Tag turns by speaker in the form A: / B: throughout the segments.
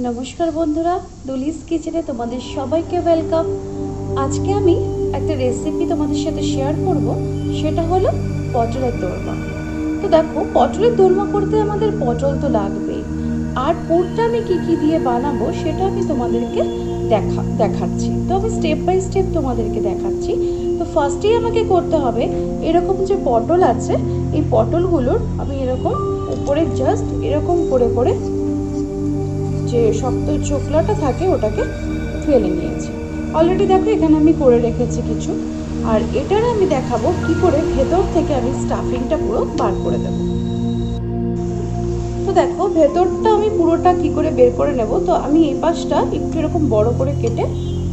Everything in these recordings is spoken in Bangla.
A: নমস্কার বন্ধুরা, দুলিস কিচেনে তোমাদের সবাইকে ওয়েলকাম। আজকে আমি একটা রেসিপি তোমাদের সাথে শেয়ার করব, সেটা হলো পটলের দোরমা। তো দেখো, পটলের দোরমা করতে আমাদের পটল তো লাগবেই, আর পুরটা আমি কি কি দিয়ে বানাবো সেটা আমি তোমাদেরকে দেখাচ্ছি। তো আমি স্টেপ বাই স্টেপ তোমাদেরকে দেখাচ্ছি। তো ফার্স্টেই আমাকে করতে হবে, এরকম যে পটল আছে এই পটলগুলোর আমি এরকম উপরে জাস্ট এরকম করে করে যে শক্ত চোকলাটা থাকে ওটাকে ফেলে নিয়েছি। অলরেডি দেখো এখানে আমি করে রেখেছি কিছু, আর এটার আমি দেখাবো কি করে ভেতর থেকে আমি স্টাফিংটা পুরো বার করে দেবো। তো দেখো ভেতরটা আমি পুরোটা কি করে বের করে নেব। তো আমি এই পাশটা একটু এরকম বড় করে কেটে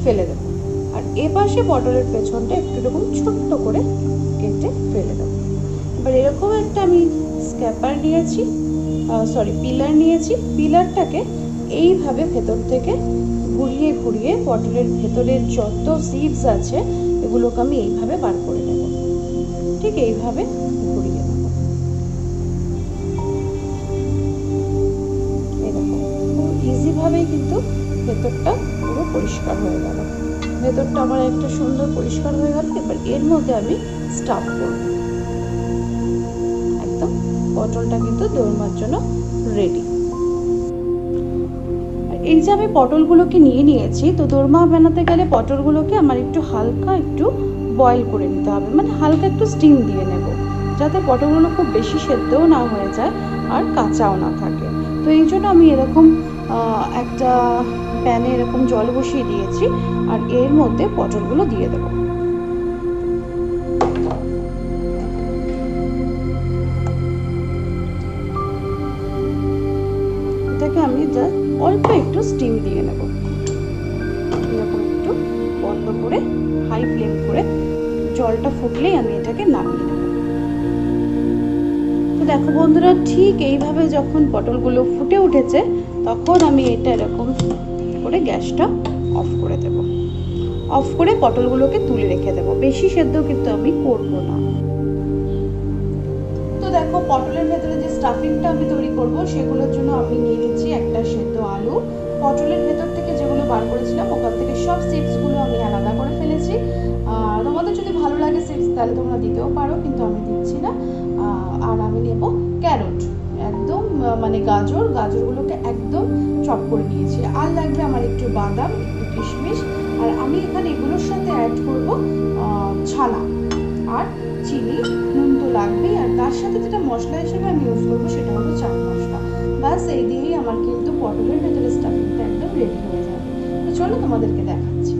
A: ফেলে দেবো, আর এ পাশে পটলের পেছনটা একটু এরকম ছোট্ট করে কেটে ফেলে দেবো। এবার এরকম একটা আমি স্ক্যাপার নিয়েছি, পিলার নিয়েছি। পিলারটাকে এইভাবে ভেতর থেকে ঘুরিয়ে ঘুরিয়ে পটলের ভেতরের যত সিডস আছে এগুলোকে আমি এইভাবে বার করে নেব। ঠিক এইভাবে ঘুরিয়ে নেব। এরকম খুব ইজিভাবেই কিন্তু ভেতরটা পুরো পরিষ্কার হয়ে গেল। ভেতরটা আমার একটা সুন্দর পরিষ্কার হয়ে গেল। এবার এর মধ্যে আমি স্টাফ করব। একদম পটলটা কিন্তু দোরমার জন্য রেডি। এই যে আমি পটলগুলোকে নিয়ে নিয়েছি, তো দোরমা বানাতে গেলে পটলগুলোকে আমার একটু হালকা একটু বয়েল করে নিতে হবে, মানে হালকা একটু স্টিম দিয়ে নেব, যাতে পটলগুলো খুব বেশি সেদ্ধও না হয়ে যায় আর কাঁচাও না থাকে। তো এই জন্য আমি এরকম একটা প্যানে এরকম জল বসিয়ে দিয়েছি, আর এর মধ্যে পটলগুলো দিয়ে দেবো। এটাকে আমি জাস্ট অল্প একটু স্টিম দিয়ে নেব। এরকম একটু বন্ধ করে হাই ফ্লেম করে জলটা ফুটলেই আমি এটাকে নামিয়ে নেব। তো দেখো বন্ধুরা, ঠিক এইভাবে যখন পটলগুলো ফুটে উঠেছে তখন আমি এটা এরকম করে গ্যাসটা অফ করে দেব। অফ করে পটলগুলোকে তুলে রেখে দেব, বেশি সেদ্ধ কিন্তু আমি করব না। তো দেখো পটলের ভেতরে যে স্টাফিংটা আমি তৈরি করব সেগুলোর জন্য আমি নিয়ে নিচ্ছি একটা সেদ্ধ আলু। পটলের ভেতর থেকে যেগুলো বার করেছিলাম ওখান থেকে সব সিডসগুলো আমি আলাদা করে ফেলেছি। তোমাদের যদি ভালো লাগে সিডস তাহলে তোমরা দিতেও পারো, কিন্তু আমি দিচ্ছি না। আর আমি নেব ক্যারট, একদম মানে গাজরগুলোকে একদম চপ করে নিয়েছি। আর লাগবে আমার একটু বাদাম, একটু কিশমিশ, আর আমি এখানে এগুলোর সাথে অ্যাড করব ছানা আর চিনি। নুন তো লাগবেই, আর তার সাথে যেটা মশলা হিসেবে আমি ইউজ করবো সেটা হলো চাট মশলা। ব্যাস এই দিয়েই আমার কিন্তু পটলের ভেতরে স্টাফিংটা একদম রেডি হয়ে যাবে। তো চলো তোমাদেরকে দেখাচ্ছি।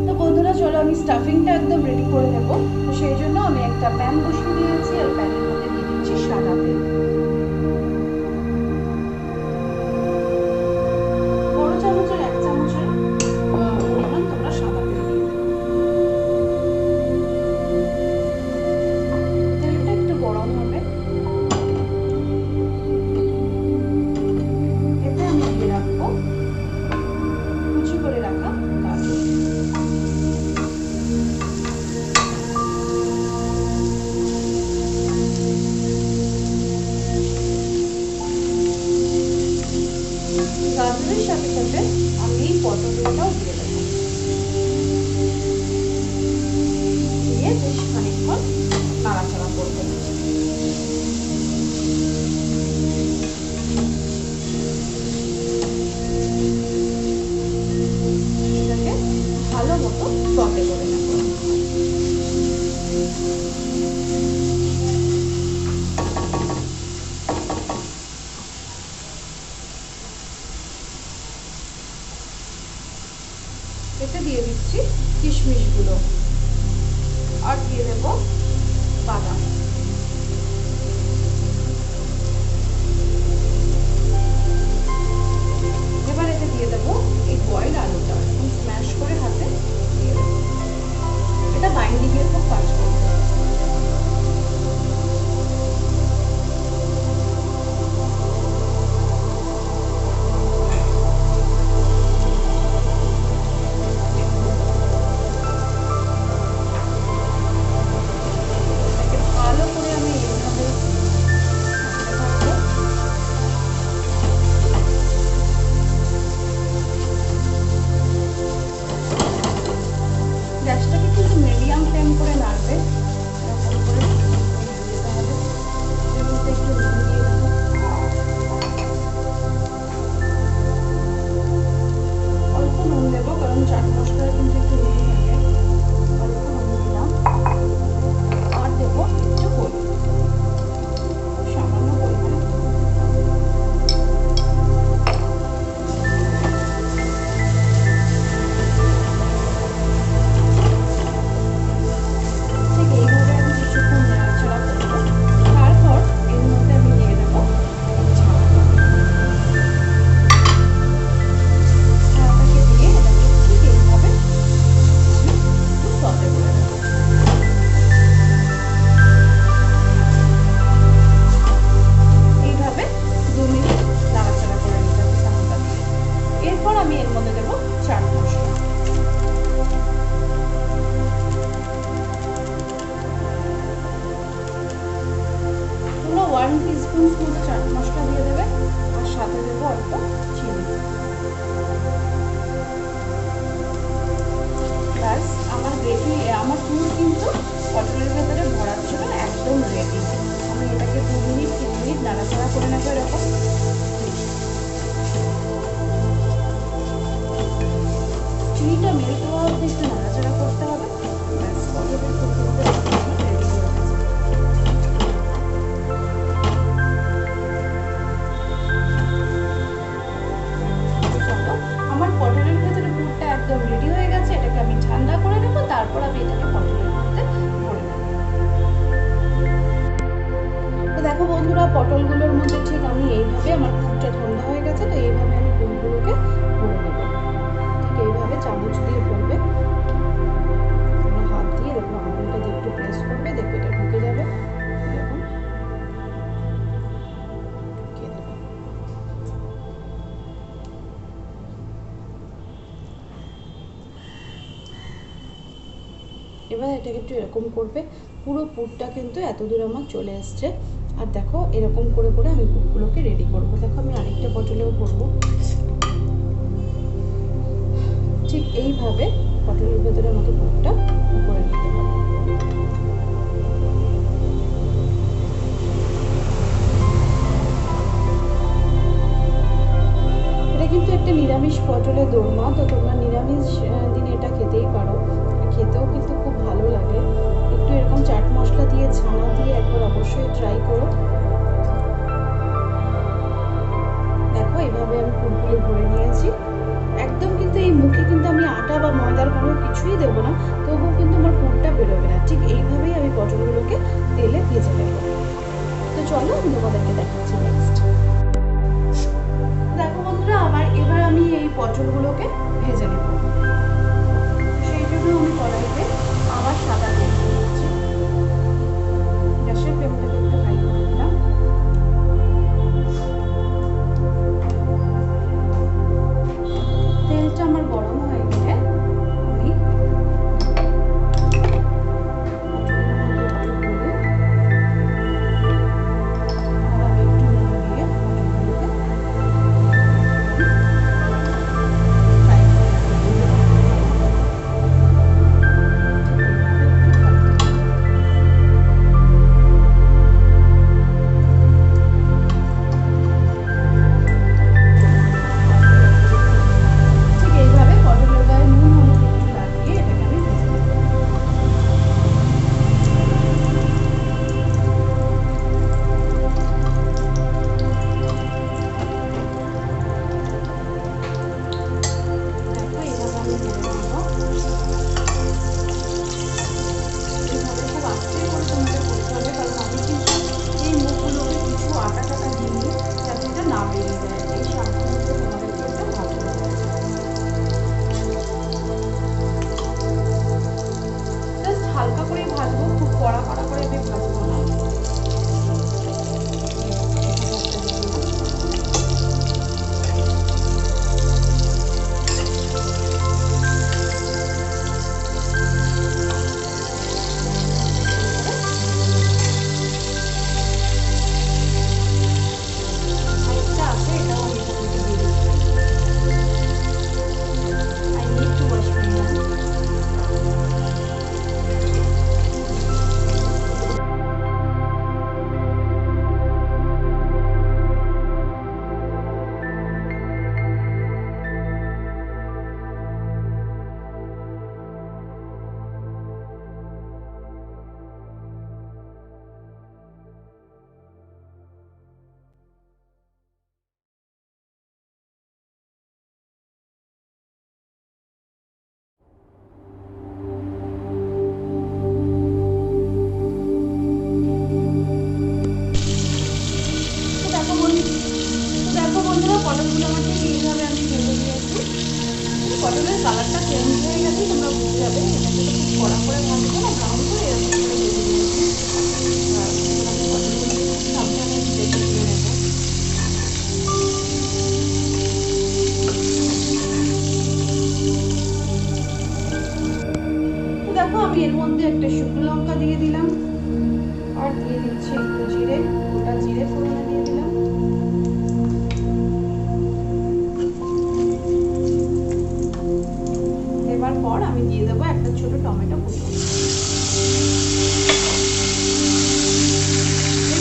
A: তো বন্ধুরা চলো আমি স্টাফিংটা একদম রেডি করে নেব। তো সেই জন্য আমি একটা প্যান বসিয়ে দিয়েছি, আর প্যানের মধ্যে দিয়ে দিচ্ছি সাদা তেল। বড় চামচের 1 চামচের পরিমাণ তোমরা সাদা তেল দিয়ে দেবে। তেলটা একটু গরম হবে, এতে আমি দিয়ে রাখবো কুচি করে রাখা গাজর। গাজরের সাথে সাথে আমি এই পটলটাও দিয়ে দেবো, দিয়ে বেশ খানিকক্ষণ নাড়াচাড়া করবো। এটাকে ভালো মতো সটে করে নেব। এতে দিয়ে দিচ্ছি কিশমিশগুলো, আর দিয়ে দেব বাদাম। এবার এতে দিয়ে দেবো এই বয়েল আলুটা, স্ম্যাশ করে হাতে দিয়ে দেবো। এটা বাইন্ডিং এর খুব কাজ করবে। ভালো স্পুন মতো চাট মশলা দিয়ে দেবে, আর সাথে দেবো অল্প চিনি। ব্যাস আমার গ্রেভি, আমার পুর কিন্তু পটলের ভেতরে ভরার জন্য একদম রেডি। আমি এটাকে 2 মিনিট 3 মিনিট নাড়াচাড়া করে নেবো এরকম। চিনিটা মেল্ট হওয়া অবধি একটু নাড়াচাড়া করতে হবে। ব্যাস পটলের পুর কিন্তু রেডি হয়ে গেছে। আমার পটলের ভেতরে পুরটা একদম রেডি হয়ে গেছে। এটাকে আমি ঠান্ডা করে নেবো, তারপর আমি এটাকে পটলের মধ্যে ভরে নেবো। তো দেখো বন্ধুরা, পটলগুলোর মধ্যে ঠিক আমি এইভাবে, আমার পুরটা ঠান্ডা হয়ে গেছে, তো এইভাবে আমি পুরগুলোকে ভরে নেবো। ঠিক এইভাবে চামচ দিয়ে ভরবে, তোমরা হাত দিয়ে দেখো আঙুলটা দিয়ে একটু প্রেস করবে, দেখবে এটা ঢুকে যাবে। এরকম ঢুকিয়ে দেবে। এবার এটাকে একটু এরকম করবে। পুরো পুরটা কিন্তু এতদূর আমার চলে এসছে। আর দেখো এরকম করে করে আমি পুরগুলোকে রেডি করবো। দেখো আমি আরেকটা পটলেও ভরবো। ঠিক এইভাবে পটলের ভেতরে আমাকে পুরটা করে নিতে হবে। এটা কিন্তু একটা নিরামিষ পটলের দোরমা, তো তোমরা নিরামিষ দিনে এটা খেতেই পারো, খেতেও কিন্তু খুব ভালো লাগে। একটু এরকম চাট মশলা দিয়ে ছানা দিয়ে একবার অবশ্যই ট্রাই করো। দেখো এইভাবে আমি পুরগুলো ভরে নিয়েছি একদম। কিন্তু এই মুখে কিন্তু আমি আটা বা ময়দার কোনো কিছুই দেবো না, তবুও কিন্তু আমার পুরটা বেরোবে না। ঠিক এইভাবেই আমি পটলগুলোকে তেলে ভেজে নেব। তো চলো আমি তোমাদেরকে দেখাচ্ছি নেক্সট। দেখো বন্ধুরা, এবার আমি এই পটলগুলোকে ভেজে নেব। সেই জন্য আমি কড়াইতে আবার সাদা তেল দিচ্ছি। গ্যাসের ফ্লেমটাকে একটু হাই করে দিলাম। তেলটা আমার গরম হয়ে গেলে আমি হালকা করেই ভাজবো, খুব কড়া কড়া করে আমি ভাজবো না। আরেকটা আছে, এটাও আমি এটাকে দিয়ে দিচ্ছি। I need to wash my hands. পটলগুলো আমার ঠিক এইভাবে আমি ভেজে দিয়েছি। পটলের কালারটা চেঞ্জ হয়ে গেছে, তোমরা বুঝতে যাবে। এটাকে তো খুব কড়া করে ভাজবো না, ব্রাউন করে এরকম করে ভেজে দিয়েছি। আমি পটলগুলো সাবধানে ভেজে দিয়ে নেবো। তো দেখো আমি এর মধ্যে একটা শুকনো লঙ্কা দিয়ে দিলাম, আর দিয়ে দিচ্ছি দিচ্ছি একটু জিরে, গোটা জিরে ফোড়নে দিয়ে দিলাম। দেবার পর আমি দিয়ে দেবো একটা ছোট টমেটো কুচি।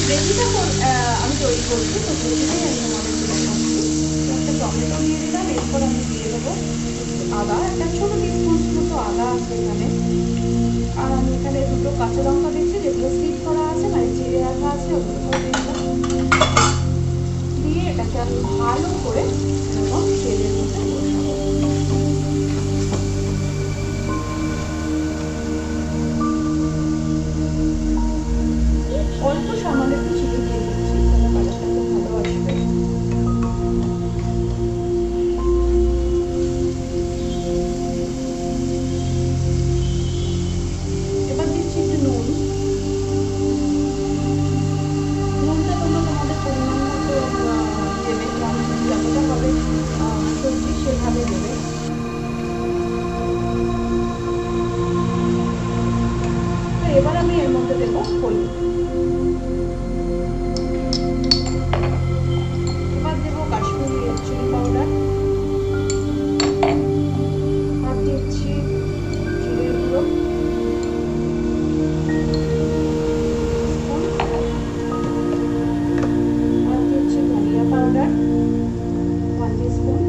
A: গ্রেভিটা আমি তৈরি করছি, তো গ্রেভিটাই আমি তোমাদের জন্য করছি। একটা টমেটো দিয়ে দিলাম, এরপর আমি দিয়ে দেবো আদা, একটা ছোটো টিস্পুন মতো আদা আছে এখানে। আর আমি এখানে দুটো কাঁচা লঙ্কা দিচ্ছি, যেগুলো স্লিপ করা আছে, মানে চিড়ে রাখা আছে, ওগুলো দিয়ে এটাকে আমি ভালো করে এবং তেলের মধ্যে বসাবো। অল্প সামান্য একটু চিনি দিয়ে দিচ্ছি, তাহলে কালারটা খুব ভালো আসবে। এবার দিচ্ছি একটু নুন। নুনটা তোমরা তোমাদের পরিমাণ মতো দেবে, যতটা হবে সবজি সেভাবে দেবে। তো এবার আমি এর মধ্যে দেবো হলুদ। এবার দেবো কাশ্মীরি রেড চিলি পাউডার, আর দিচ্ছি জিরের গুঁড়ো, আর দিচ্ছি ধনিয়া পাউডার 1 টিস্পুন।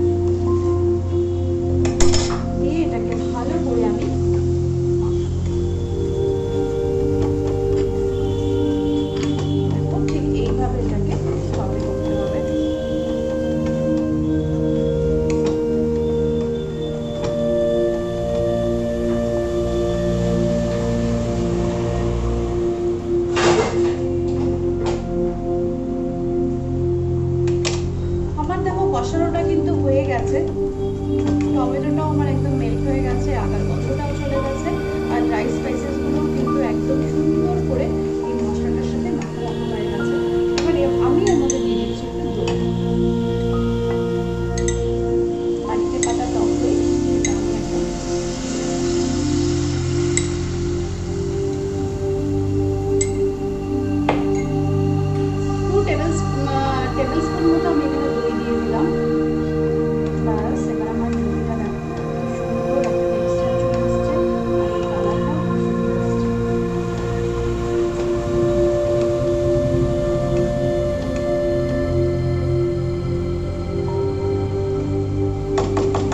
A: দিয়ে এটাকে ভালো করে আমি ঠিক এইভাবে এটাকে সবে করতে হবে। আমার দেখো কষানোটা কিন্তু হয়ে গেছে, টমেটোটাও আমার একদম মেল্ট হয়ে গেছে, আদার গন্ধটাও চলে গেছে, আর ড্রাই স্পাইসেস গুলো কিন্তু একদম সুন্দর করে এই মশলাটার সাথে মাখা হয়ে গেছে। এবার আমি এর মধ্যে দিয়ে দিচ্ছি একটু দই, বাড়িতে পাতা টক দই, সেটা আমি একদম 2 টেবিল স্পুন মতো আমি এখানে দই দিয়ে দিলাম। ব্যাস, এবার আমার দইটা দেখো সুন্দর একটা টেক্সচার চলে এসছে, আর এই কালারটাও খুব সুন্দর এসছে।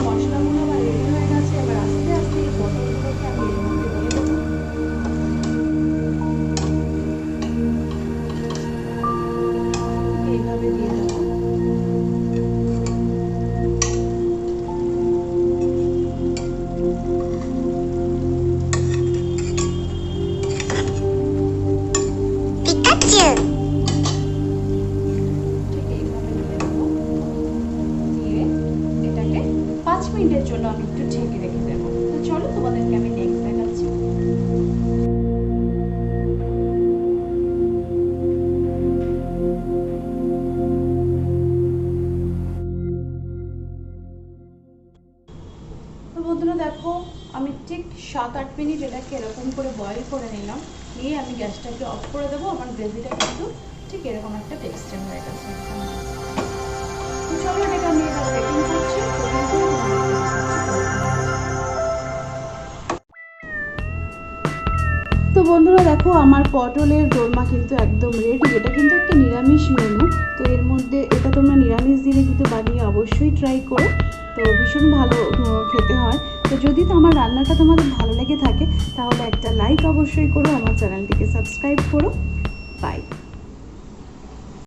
A: মশলাগুলো আমার রেডি হয়ে গেছে, এবার আস্তে আস্তে এই পটলগুলোকে আমি এর মধ্যে দিয়ে দেবো। এইভাবে দিয়ে দেবো। ঠিক এইভাবে দিয়ে দেবো, দিয়ে এটাকে 5 মিনিটের জন্য আমি একটু ঢেকে রেখে দেবো। তো চলো তোমাদেরকে আমি নেক্সট দেখাচ্ছি। তো বন্ধুরা দেখো, আমি ঠিক 7-8 মিনিট এটাকে এরকম করে বয়েল করে নিলাম, নিয়ে আমি গ্যাসটাকে অফ করে দেবো। আমার গ্রেভিটা কিন্তু ঠিক এরকম একটা টেক্সচার হয়ে গেছে। তো চলো এটাকে আমি এবার বেকিং করছি। তো বন্ধুরা দেখো, আমার পটলের দোরমা কিন্তু একদম রেডি। এটা কিন্তু একটা নিরামিষ মেনু, তো এর মধ্যে এটা তোমরা নিরামিষ দিনে কিন্তু বানিয়ে অবশ্যই ট্রাই করো, তো ভীষণ ভালো খেতে হয়। তো যদি তো আমার রান্নাটা তোমাদের ভালো লেগে থাকে তাহলে একটা লাইক অবশ্যই করো, আমার চ্যানেলটিকে সাবস্ক্রাইব করো। বাই।